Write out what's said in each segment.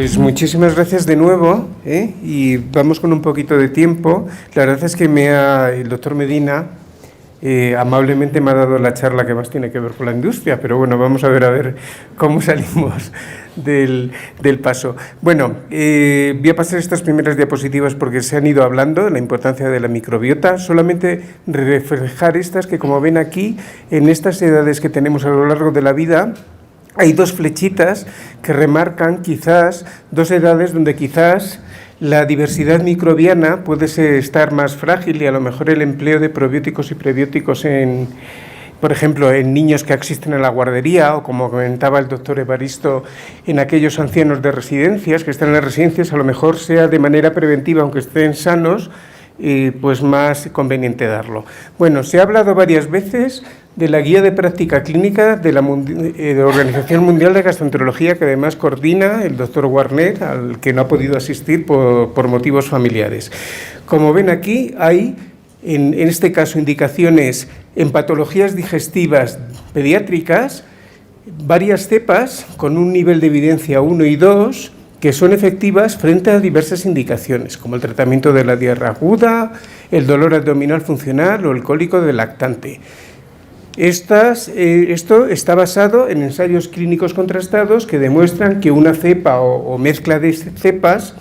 Pues muchísimas gracias de nuevo, y vamos con un poquito de tiempo. La verdad es que el doctor Medina amablemente me ha dado la charla que más tiene que ver con la industria, pero bueno, vamos a ver cómo salimos del paso. Bueno, voy a pasar estas primeras diapositivas porque se han ido hablando de la importancia de la microbiota. Solamente reflejar estas que, como ven aquí, en estas edades que tenemos a lo largo de la vida, hay dos flechitas que remarcan quizás dos edades donde quizás la diversidad microbiana puede estar más frágil y a lo mejor el empleo de probióticos y prebióticos por ejemplo, en niños que asisten a la guardería o, como comentaba el doctor Evaristo, en aquellos ancianos de residencias que están en las residencias, a lo mejor sea de manera preventiva, aunque estén sanos, pues más conveniente darlo. Bueno, se ha hablado varias veces de la guía de práctica clínica de la Organización Mundial de Gastroenterología, que además coordina el doctor Warner, al que no ha podido asistir por motivos familiares. Como ven aquí, hay en este caso indicaciones en patologías digestivas pediátricas, varias cepas con un nivel de evidencia 1 y 2, que son efectivas frente a diversas indicaciones, como el tratamiento de la diarrea aguda, el dolor abdominal funcional o el cólico del lactante. Esto está basado en ensayos clínicos contrastados que demuestran que una cepa o mezcla de cepas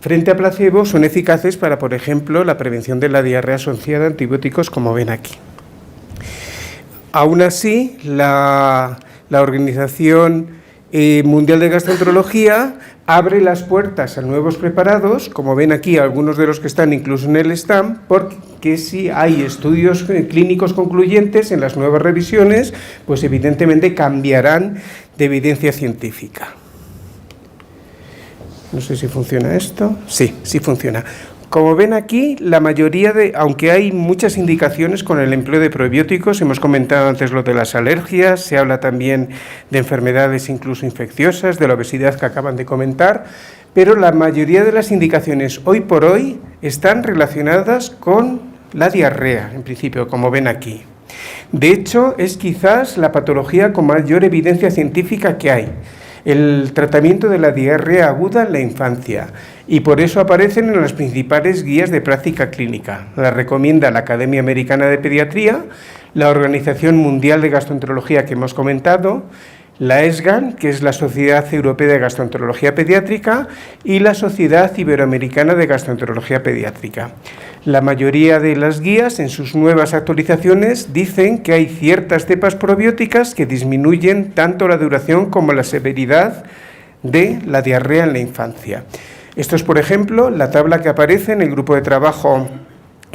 frente a placebo son eficaces para, por ejemplo, la prevención de la diarrea asociada a antibióticos, como ven aquí. Aún así, la Organización Mundial de Gastroenterología abre las puertas a nuevos preparados, como ven aquí algunos de los que están incluso en el stand, porque si hay estudios clínicos concluyentes en las nuevas revisiones, pues evidentemente cambiarán de evidencia científica. No sé si funciona esto. Sí funciona. Como ven aquí, la mayoría aunque hay muchas indicaciones con el empleo de probióticos, hemos comentado antes lo de las alergias, se habla también de enfermedades incluso infecciosas, de la obesidad que acaban de comentar, pero la mayoría de las indicaciones hoy por hoy están relacionadas con la diarrea, en principio, como ven aquí. De hecho, es quizás la patología con mayor evidencia científica que hay. El tratamiento de la diarrea aguda en la infancia, y por eso aparecen en las principales guías de práctica clínica. La recomienda la Academia Americana de Pediatría, la Organización Mundial de Gastroenterología que hemos comentado, la ESGAN, que es la Sociedad Europea de Gastroenterología Pediátrica, y la Sociedad Iberoamericana de Gastroenterología Pediátrica. La mayoría de las guías, en sus nuevas actualizaciones, dicen que hay ciertas cepas probióticas que disminuyen tanto la duración como la severidad de la diarrea en la infancia. Esto es, por ejemplo, la tabla que aparece en el grupo de trabajo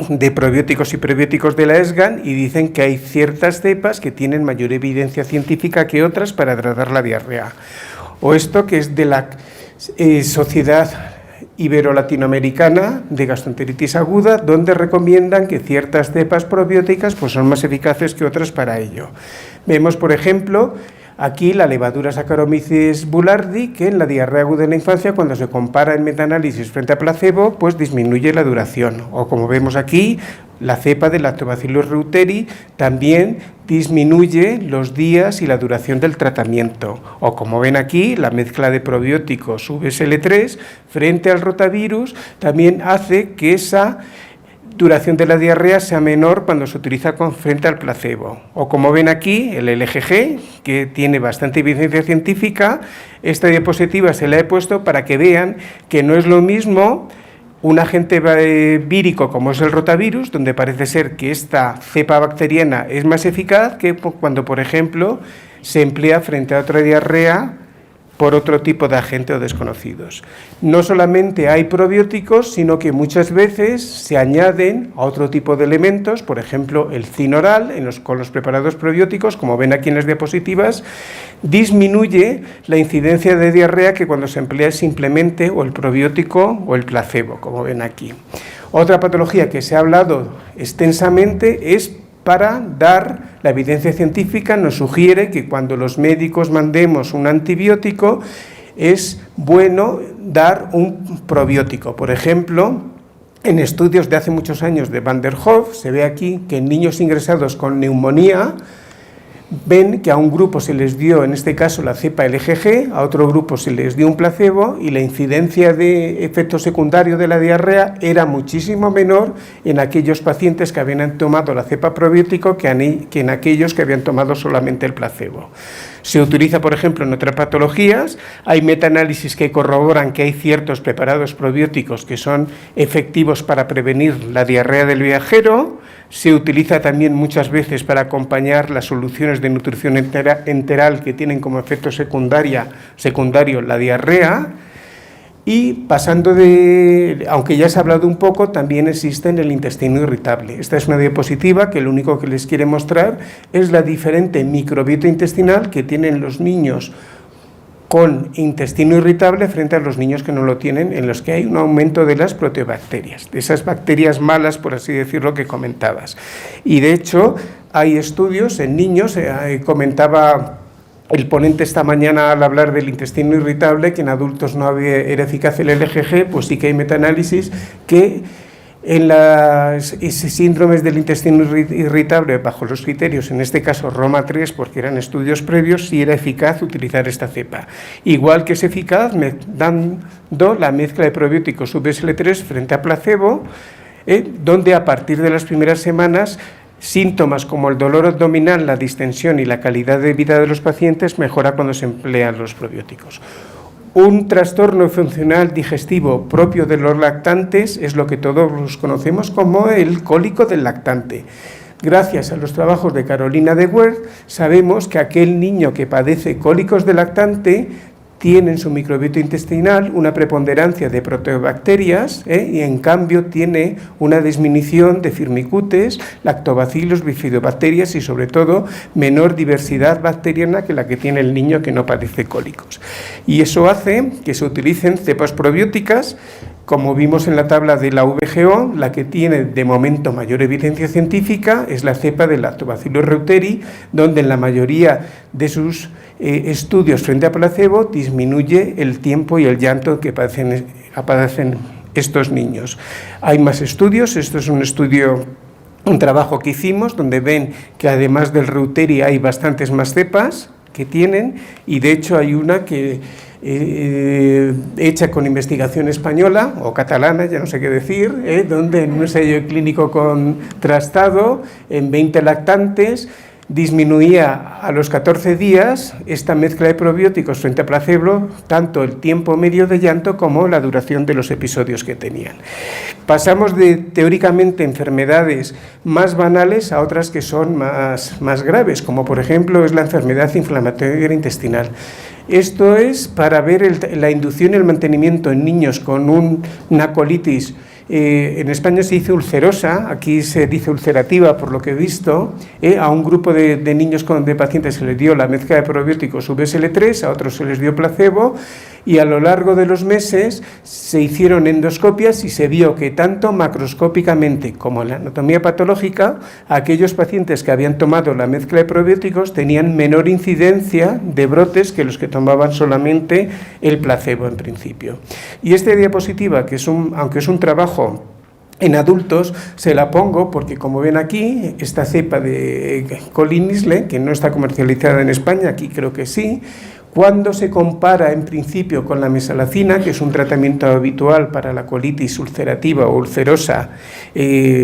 de probióticos y prebióticos de la ESGAN, y dicen que hay ciertas cepas que tienen mayor evidencia científica que otras para tratar la diarrea. O esto que es de la Sociedad Ibero-Latinoamericana de Gastroenteritis Aguda, donde recomiendan que ciertas cepas probióticas pues son más eficaces que otras para ello. Vemos, por ejemplo, aquí la levadura Saccharomyces boulardii, que en la diarrea aguda en la infancia, cuando se compara en metaanálisis frente a placebo, pues disminuye la duración. O como vemos aquí, la cepa de Lactobacillus reuteri también disminuye los días y la duración del tratamiento. O como ven aquí, la mezcla de probióticos VSL3 frente al rotavirus también hace que esa duración de la diarrea sea menor cuando se utiliza frente al placebo. O como ven aquí, el LGG, que tiene bastante evidencia científica. Esta diapositiva se la he puesto para que vean que no es lo mismo un agente vírico como es el rotavirus, donde parece ser que esta cepa bacteriana es más eficaz que cuando, por ejemplo, se emplea frente a otra diarrea por otro tipo de agente o desconocidos. No solamente hay probióticos, sino que muchas veces se añaden a otro tipo de elementos, por ejemplo, el zinc oral con los preparados probióticos, como ven aquí en las diapositivas, disminuye la incidencia de diarrea que cuando se emplea simplemente o el probiótico o el placebo, como ven aquí. Otra patología que se ha hablado extensamente es para dar la evidencia científica, nos sugiere que cuando los médicos mandemos un antibiótico es bueno dar un probiótico. Por ejemplo, en estudios de hace muchos años de Van der Hoef se ve aquí que en niños ingresados con neumonía ven que a un grupo se les dio, en este caso, la cepa LGG, a otro grupo se les dio un placebo y la incidencia de efecto secundario de la diarrea era muchísimo menor en aquellos pacientes que habían tomado la cepa probiótico que en aquellos que habían tomado solamente el placebo. Se utiliza, por ejemplo, en otras patologías. Hay metaanálisis que corroboran que hay ciertos preparados probióticos que son efectivos para prevenir la diarrea del viajero. Se utiliza también muchas veces para acompañar las soluciones de nutrición enteral que tienen como efecto secundario la diarrea. Y pasando aunque ya se ha hablado un poco, también existe en el intestino irritable. Esta es una diapositiva que lo único que les quiere mostrar es la diferente microbiota intestinal que tienen los niños con intestino irritable frente a los niños que no lo tienen, en los que hay un aumento de las proteobacterias, de esas bacterias malas, por así decirlo, que comentabas. Y de hecho hay estudios en niños, comentaba el ponente esta mañana al hablar del intestino irritable, que en adultos no era eficaz el LGG, pues sí que hay metaanálisis que en las síndromes del intestino irritable, bajo los criterios, en este caso Roma 3, porque eran estudios previos, sí era eficaz utilizar esta cepa. Igual que es eficaz dando la mezcla de probióticos VSL3 frente a placebo, donde a partir de las primeras semanas síntomas como el dolor abdominal, la distensión y la calidad de vida de los pacientes mejora cuando se emplean los probióticos. Un trastorno funcional digestivo propio de los lactantes es lo que todos conocemos como el cólico del lactante. Gracias a los trabajos de Carolina de Werth, sabemos que aquel niño que padece cólicos del lactante tiene en su microbiota intestinal una preponderancia de proteobacterias y en cambio tiene una disminución de firmicutes, lactobacilos, bifidobacterias y sobre todo menor diversidad bacteriana que la que tiene el niño que no padece cólicos. Y eso hace que se utilicen cepas probióticas. Como vimos en la tabla de la VGO, la que tiene de momento mayor evidencia científica es la cepa del Lactobacillus reuteri, donde en la mayoría de sus estudios frente a placebo disminuye el tiempo y el llanto que padecen estos niños. Hay más estudios, esto es un trabajo que hicimos, donde ven que además del reuteri hay bastantes más cepas que tienen, y de hecho hay una que hecha con investigación española o catalana, ya no sé qué decir, donde en un ensayo clínico contrastado en 20 lactantes disminuía a los 14 días esta mezcla de probióticos frente a placebo, tanto el tiempo medio de llanto como la duración de los episodios que tenían. Pasamos de, teóricamente, enfermedades más banales a otras que son más graves, como por ejemplo es la enfermedad inflamatoria intestinal. Esto es para ver la inducción y el mantenimiento en niños con una colitis. En España se dice ulcerosa, aquí se dice ulcerativa por lo que he visto. A un grupo de niños de pacientes se les dio la mezcla de probióticos VSL3, a otros se les dio placebo, y a lo largo de los meses se hicieron endoscopias y se vio que tanto macroscópicamente como en la anatomía patológica, aquellos pacientes que habían tomado la mezcla de probióticos tenían menor incidencia de brotes que los que tomaban solamente el placebo en principio. Y esta diapositiva, aunque es un trabajo en adultos, se la pongo porque, como ven aquí, esta cepa de Colin-Isle, que no está comercializada en España, aquí creo que sí, cuando se compara en principio con la mesalazina, que es un tratamiento habitual para la colitis ulcerativa o ulcerosa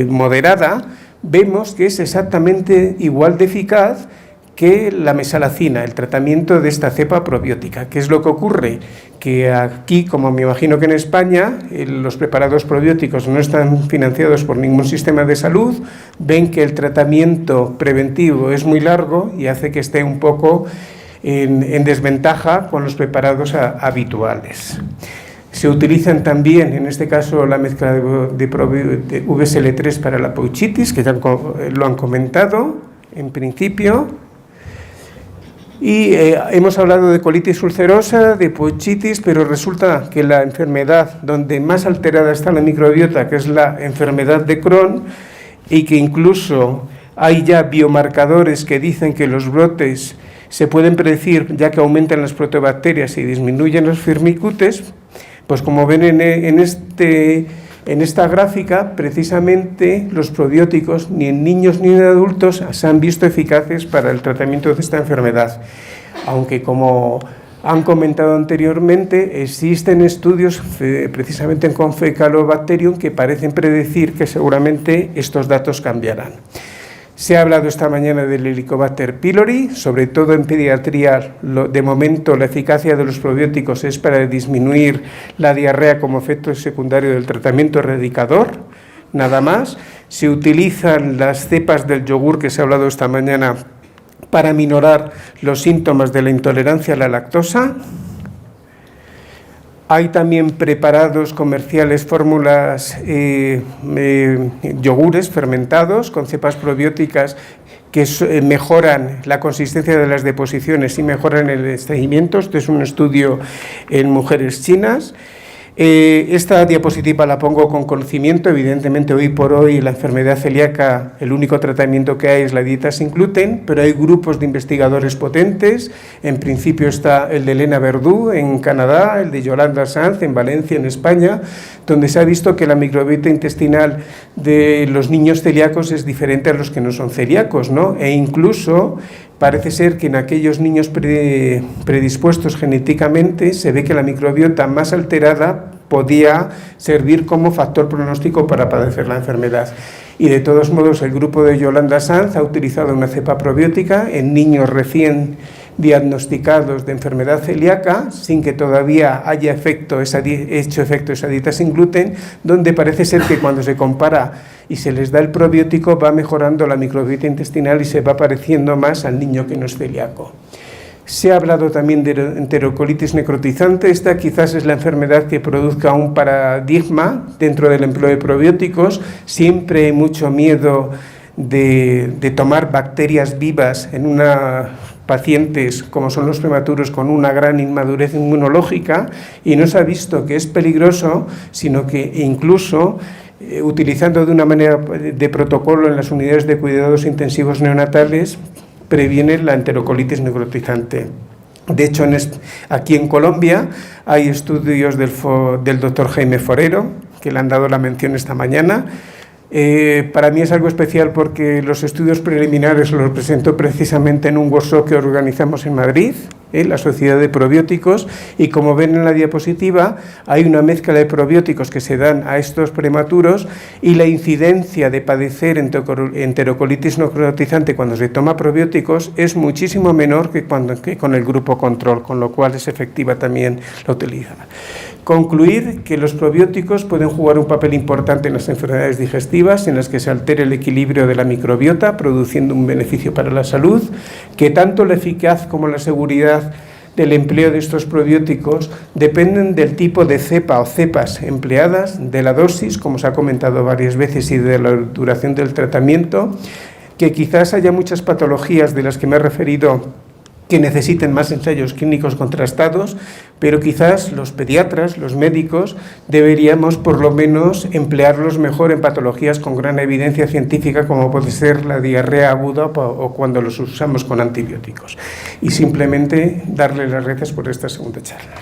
moderada, vemos que es exactamente igual de eficaz que la mesalazina, el tratamiento de esta cepa probiótica. ¿Qué es lo que ocurre? Que aquí, como me imagino que en España, los preparados probióticos no están financiados por ningún sistema de salud, ven que el tratamiento preventivo es muy largo y hace que esté un poco en desventaja con los preparados habituales. Se utilizan también, en este caso, la mezcla de VSL3 para la pouchitis, que ya lo han comentado en principio. Y hemos hablado de colitis ulcerosa, de pouchitis, pero resulta que la enfermedad donde más alterada está la microbiota, que es la enfermedad de Crohn, y que incluso hay ya biomarcadores que dicen que los brotes se pueden predecir ya que aumentan las proteobacterias y disminuyen los firmicutes, pues como ven en este En esta gráfica, precisamente, los probióticos ni en niños ni en adultos se han visto eficaces para el tratamiento de esta enfermedad, aunque como han comentado anteriormente, existen estudios precisamente con Faecalibacterium que parecen predecir que seguramente estos datos cambiarán. Se ha hablado esta mañana del Helicobacter pylori, sobre todo en pediatría. De momento, la eficacia de los probióticos es para disminuir la diarrea como efecto secundario del tratamiento erradicador, nada más. Se utilizan las cepas del yogur que se ha hablado esta mañana para minorar los síntomas de la intolerancia a la lactosa. Hay también preparados comerciales, fórmulas, yogures fermentados con cepas probióticas que mejoran la consistencia de las deposiciones y mejoran el estreñimiento. Este es un estudio en mujeres chinas. Esta diapositiva la pongo con conocimiento. Evidentemente, hoy por hoy la enfermedad celíaca, el único tratamiento que hay es la dieta sin gluten, pero hay grupos de investigadores potentes. En principio está el de Elena Verdú en Canadá, el de Yolanda Sanz en Valencia, en España, donde se ha visto que la microbiota intestinal de los niños celíacos es diferente a los que no son celíacos, ¿no? E incluso parece ser que en aquellos niños predispuestos genéticamente se ve que la microbiota más alterada podía servir como factor pronóstico para padecer la enfermedad. Y de todos modos, el grupo de Yolanda Sanz ha utilizado una cepa probiótica en niños recién diagnosticados de enfermedad celíaca, sin que todavía haya hecho efecto esa dieta sin gluten, donde parece ser que cuando se compara y se les da el probiótico va mejorando la microbiota intestinal y se va pareciendo más al niño que no es celíaco. Se ha hablado también de enterocolitis necrotizante. Esta quizás es la enfermedad que produzca un paradigma dentro del empleo de probióticos. Siempre hay mucho miedo de tomar bacterias vivas en pacientes como son los prematuros con una gran inmadurez inmunológica, y no se ha visto que es peligroso, sino que incluso utilizando de una manera de protocolo en las unidades de cuidados intensivos neonatales previene la enterocolitis necrotizante. De hecho, aquí en Colombia hay estudios del doctor Jaime Forero, que le han dado la mención esta mañana. Para mí es algo especial porque los estudios preliminares los presento precisamente en un workshop que organizamos en Madrid, la Sociedad de Probióticos, y como ven en la diapositiva hay una mezcla de probióticos que se dan a estos prematuros, y la incidencia de padecer enterocolitis necrotizante cuando se toma probióticos es muchísimo menor que con el grupo control, con lo cual es efectiva también la utilidad. Concluir que los probióticos pueden jugar un papel importante en las enfermedades digestivas en las que se altere el equilibrio de la microbiota, produciendo un beneficio para la salud, que tanto la eficacia como la seguridad del empleo de estos probióticos dependen del tipo de cepa o cepas empleadas, de la dosis, como se ha comentado varias veces, y de la duración del tratamiento, que quizás haya muchas patologías de las que me he referido que necesiten más ensayos clínicos contrastados, pero quizás los pediatras, los médicos, deberíamos por lo menos emplearlos mejor en patologías con gran evidencia científica, como puede ser la diarrea aguda o cuando los usamos con antibióticos. Y simplemente darle las gracias por esta segunda charla.